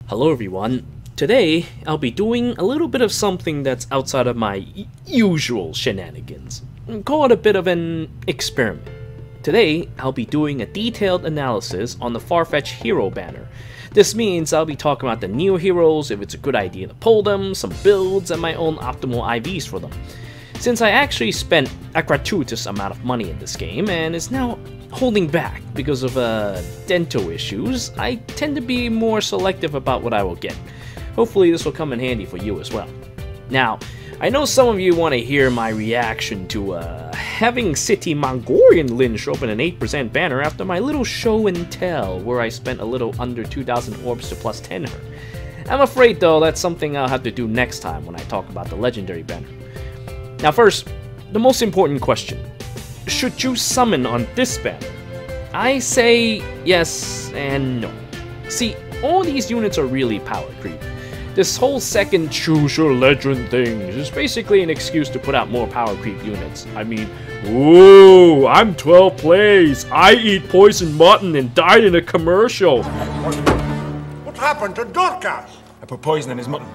Hello everyone. Today, I'll be doing a little bit of something that's outside of my usual shenanigans. Call it a bit of an experiment. Today, I'll be doing a detailed analysis on the Farfetched hero banner. This means I'll be talking about the new heroes, if it's a good idea to pull them, some builds, and my own optimal IVs for them. Since I actually spent a gratuitous amount of money in this game, and is now holding back because of dental issues, I tend to be more selective about what I will get. Hopefully this will come in handy for you as well. Now, I know some of you want to hear my reaction to having City Mongolian Lin show up in an 8% banner after my little show and tell where I spent a little under 2,000 orbs to plus 10 her. I'm afraid though that's something I'll have to do next time when I talk about the legendary banner. Now first, the most important question. Should you summon on this banner? I say yes and no. See, all these units are really power creep. This whole second choose your legend thing is basically an excuse to put out more power creep units. I mean, ooh, I'm 12 plays. I eat poison mutton and died in a commercial. What happened to Dorcas? I put poison in his mutton.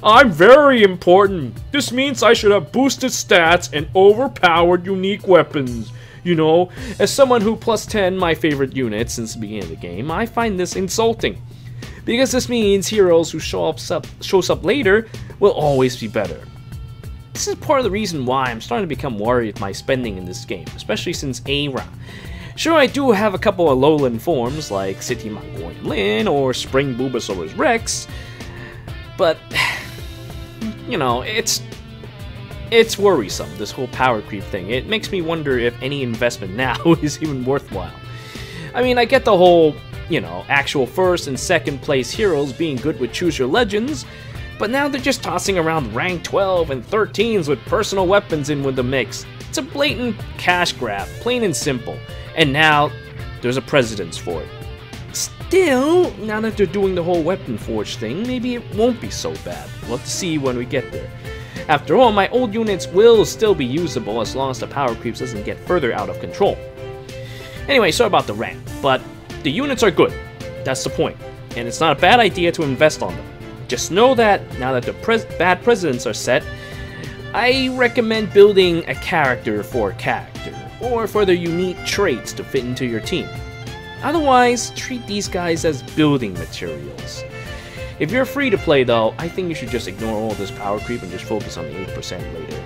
I'm very important. This means I should have boosted stats and overpowered unique weapons. You know, as someone who plus 10 my favorite units since the beginning of the game, I find this insulting. Because this means heroes who shows up later will always be better. This is part of the reason why I'm starting to become worried with my spending in this game, especially since Era. Sure, I do have a couple of lowland forms like City Mongolian Lin or Spring Bulbasaur's Rex, but, you know, it's worrisome, this whole power creep thing. It makes me wonder if any investment now is even worthwhile. I mean, I get the whole, you know, actual first and second place heroes being good with choose your legends, but now they're just tossing around rank 12 and 13s with personal weapons in with the mix. It's a blatant cash grab, plain and simple, and now there's a precedence for it. Still, now that they're doing the whole weapon forge thing, maybe it won't be so bad. We'll have to see when we get there. After all, my old units will still be usable as long as the power creeps doesn't get further out of control. Anyway, sorry about the rant, but the units are good. That's the point. And it's not a bad idea to invest on them. Just know that, now that the bad precedents are set, I recommend building a character for a character, or for their unique traits to fit into your team. Otherwise, treat these guys as building materials. If you're free to play though, I think you should just ignore all this power creep and just focus on the 8% later.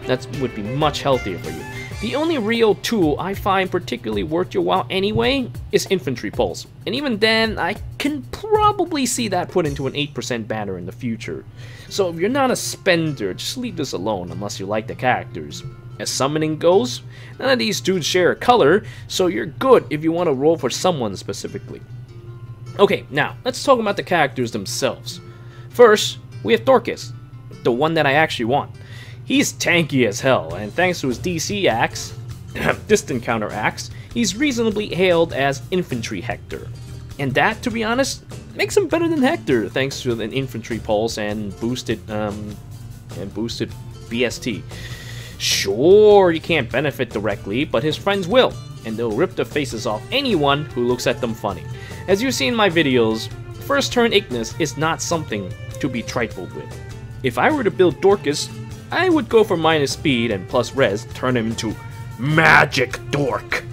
That would be much healthier for you. The only real tool I find particularly worth your while anyway is infantry pulse. And even then, I can probably see that put into an 8% banner in the future. So if you're not a spender, just leave this alone unless you like the characters. As summoning goes, none of these dudes share a color, so you're good if you want to roll for someone specifically. Okay, now, let's talk about the characters themselves. First, we have Dorcas, the one that I actually want. He's tanky as hell, and thanks to his DC axe, distant counter axe, he's reasonably hailed as Infantry Hector. And that, to be honest, makes him better than Hector, thanks to an infantry pulse and boosted BST. Sure, you can't benefit directly, but his friends will, and they'll rip the faces off anyone who looks at them funny. As you see in my videos, first turn Ignis is not something to be trifled with. If I were to build Dorcas, I would go for minus speed and plus res, turn him into Magic Dork.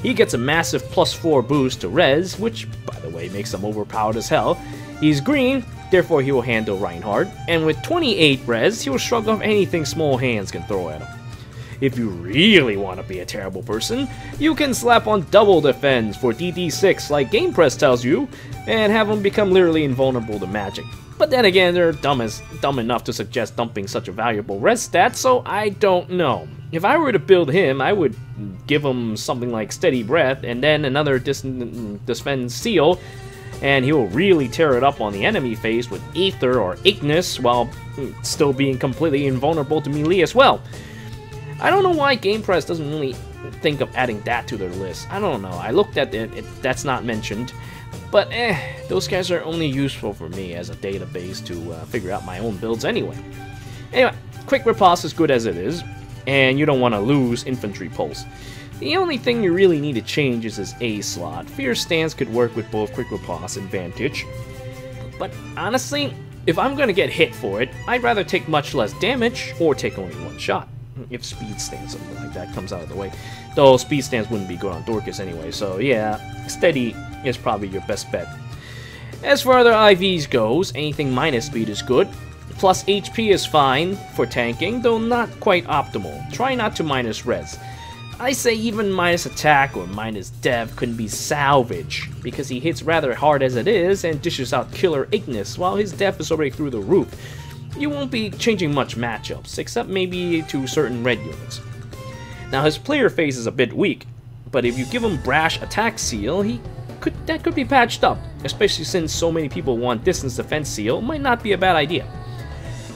He gets a massive plus 4 boost to res, which, by the way, makes him overpowered as hell. He's green, therefore he will handle Reinhardt, and with 28 res, he will shrug off anything small hands can throw at him. If you really want to be a terrible person, you can slap on double defense for DD6 like Game Press tells you, and have him become literally invulnerable to magic. But then again, they're dumb enough to suggest dumping such a valuable res stat, so I don't know. If I were to build him, I would give him something like Steady Breath, and then another Defense Seal, and he will really tear it up on the enemy face with Ether or Ignis, while still being completely invulnerable to melee as well. I don't know why Game Press doesn't really think of adding that to their list. I don't know. I looked at it, that's not mentioned. But those guys are only useful for me as a database to figure out my own builds anyway. Anyway, quick riposte is good as it is, and you don't want to lose infantry pulse. The only thing you really need to change is his A slot. Fierce Stance could work with both Quick Riposte and Vantage. But honestly, if I'm gonna get hit for it, I'd rather take much less damage or take only one shot. If Speed Stance, something like that, comes out of the way. Though Speed Stance wouldn't be good on Dorcas anyway, so yeah, Steady is probably your best bet. As for other IVs goes, anything minus speed is good. Plus HP is fine for tanking, though not quite optimal. Try not to minus res. I say even minus attack or minus dev couldn't be salvage, because he hits rather hard as it is and dishes out killer Ignis while his dev is already through the roof. You won't be changing much matchups, except maybe to certain red units. Now his player phase is a bit weak, but if you give him Brash Attack Seal, that could be patched up, especially since so many people want Distance Defense Seal, might not be a bad idea.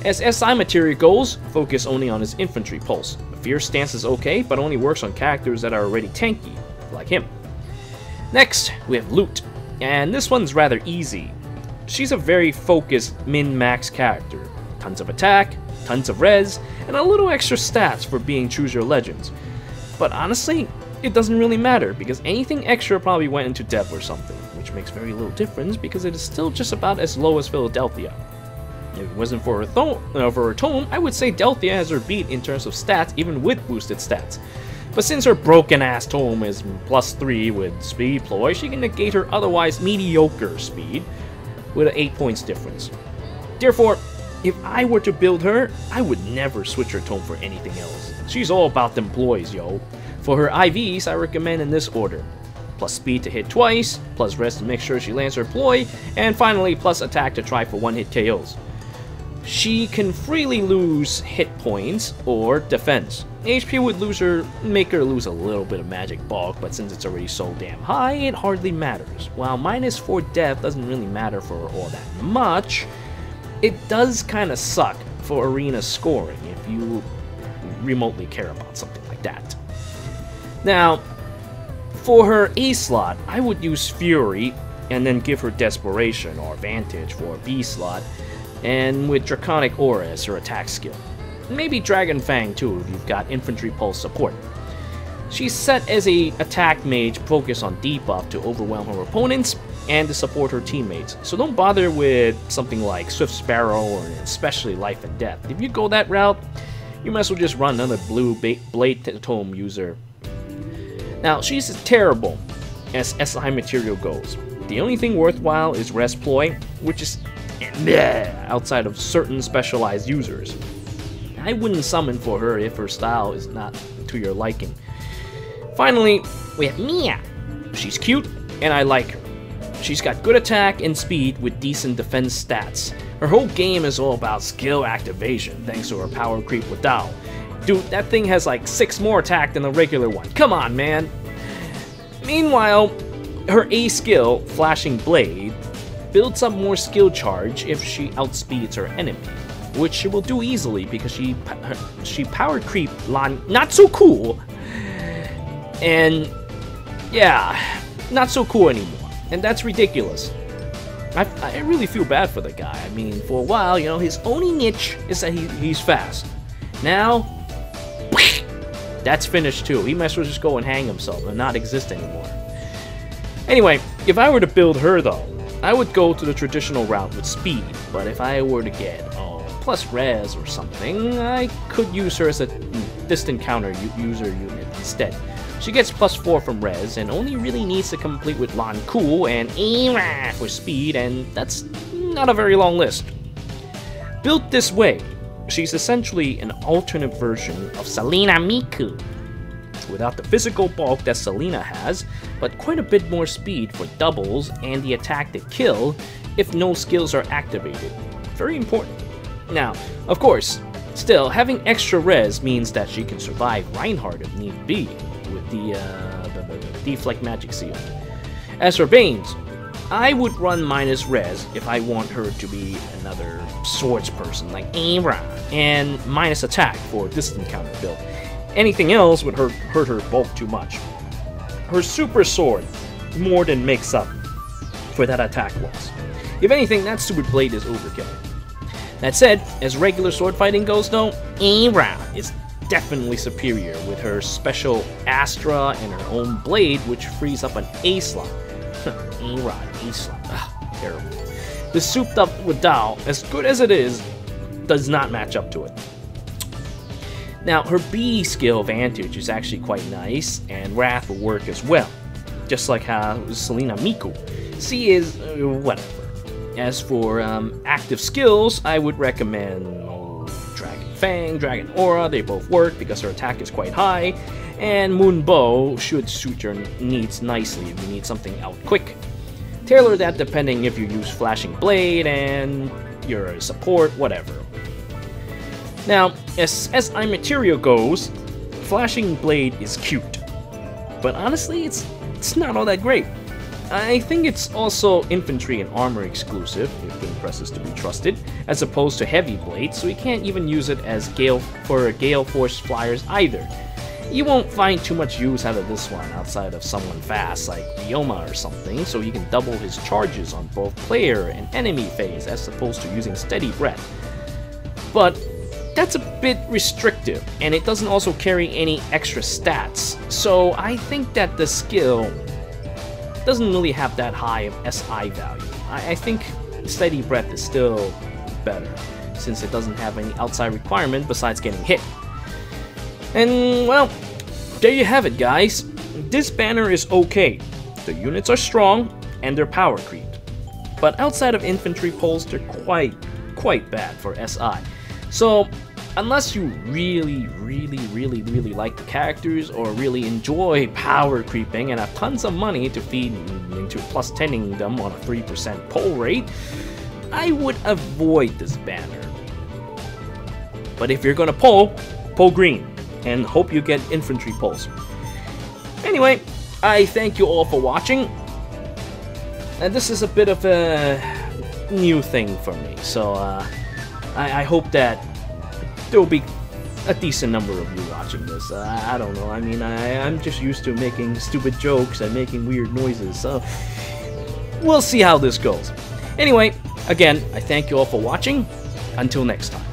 As SI material goes, focus only on his infantry pulse. Fierce Stance is okay, but only works on characters that are already tanky, like him. Next, we have Lute, and this one's rather easy. She's a very focused min-max character. Tons of attack, tons of res, and a little extra stats for being Choose Your Legends. But honestly, it doesn't really matter, because anything extra probably went into dev or something, which makes very little difference because it is still just about as low as Philadelphia. If it wasn't for her tome, I would say Delthea has her beat in terms of stats, even with boosted stats. But since her broken-ass tome is +3 with speed ploy, she can negate her otherwise mediocre speed with an 8 points difference. Therefore, if I were to build her, I would never switch her tome for anything else. She's all about them ploys, yo. For her IVs, I recommend in this order. Plus speed to hit twice, plus rest to make sure she lands her ploy, and finally plus attack to try for one-hit KOs. She can freely lose hit points or defense. HP would make her lose a little bit of magic bulk, but since it's already so damn high, it hardly matters. While -4 dev doesn't really matter for her all that much, it does kinda suck for arena scoring if you remotely care about something like that. Now, for her A slot, I would use Fury and then give her Desperation or Vantage for a B slot, and with Draconic Aura as her attack skill. Maybe Dragon Fang too if you've got infantry pulse support. She's set as a attack mage focused on debuff to overwhelm her opponents and to support her teammates, so don't bother with something like Swift Sparrow or especially Life and Death. If you go that route, you might as well just run another blue Blade Tome user. Now, she's terrible as SI material goes. The only thing worthwhile is Rest Ploy, which is outside of certain specialized users. I wouldn't summon for her if her style is not to your liking. Finally, we have Mia. She's cute, and I like her. She's got good attack and speed with decent defense stats. Her whole game is all about skill activation, thanks to her power creep with Dao. Dude, that thing has like 6 more attack than the regular one. Come on, man! Meanwhile, her A skill, Flashing Blade, builds up more skill charge if she outspeeds her enemy, which she will do easily because she power creep Lan not so cool, and yeah, not so cool anymore, and that's ridiculous. I really feel bad for the guy. I mean, for a while, you know, his only niche is that he's fast. Now, that's finished too. He might as well just go and hang himself and not exist anymore. Anyway, if I were to build her though, I would go to the traditional route with speed, but if I were to get plus res or something, I could use her as a distant counter user unit instead. She gets +4 from res and only really needs to complete with Lan Ku and Era for speed, and that's not a very long list. Built this way, she's essentially an alternate version of Selena Miku, without the physical bulk that Selena has, but quite a bit more speed for doubles and the attack to kill if no skills are activated. Very important. Now, of course, still, having extra res means that she can survive Reinhardt if need be, with the Deflect Magic Seal. As for Banes, I would run -res if I want her to be another swords person like Aimra, and -attack for distant counter build. Anything else would hurt her bulk too much. Her super sword more than makes up for that attack loss. If anything, that stupid blade is overkill. That said, as regular sword fighting goes though, Aimra is definitely superior with her special Astra and her own blade, which frees up an A slot. A-Rod, A slot. Ugh, terrible. The souped up with Dao, as good as it is, does not match up to it. Now, her B skill Vantage is actually quite nice, and Wrath will work as well, just like how Selena Miku. C is whatever. As for active skills, I would recommend Dragon Feng, Dragon Aura. They both work because her attack is quite high, and Moon Bow should suit your needs nicely if you need something out quick. Tailor that depending if you use Flashing Blade and you're a support, whatever. Now, as SI material goes, Flashing Blade is cute, but honestly, it's not all that great. I think it's also infantry and armor exclusive, if King Press is to be trusted, as opposed to Heavy Blade, so you can't even use it as Gale Force flyers either. You won't find too much use out of this one outside of someone fast like Ryoma or something, so you can double his charges on both player and enemy phase as opposed to using Steady Breath. But that's a bit restrictive, and it doesn't also carry any extra stats, so I think that the skill doesn't really have that high of SI value. I think Steady Breath is still better, since it doesn't have any outside requirement besides getting hit. And well, there you have it, guys. This banner is okay. The units are strong, and they're power creeped. But outside of infantry pulls, they're quite bad for SI. So, unless you really like the characters or really enjoy power creeping and have tons of money to feed into plus 10ing them on a 3% pull rate, I would avoid this banner. But if you're gonna pull green, and hope you get infantry pulls. Anyway, I thank you all for watching, and this is a bit of a new thing for me, so I hope that there will be a decent number of you watching this. I don't know, I mean, I'm just used to making stupid jokes and making weird noises, so we'll see how this goes. Anyway, again, I thank you all for watching. Until next time.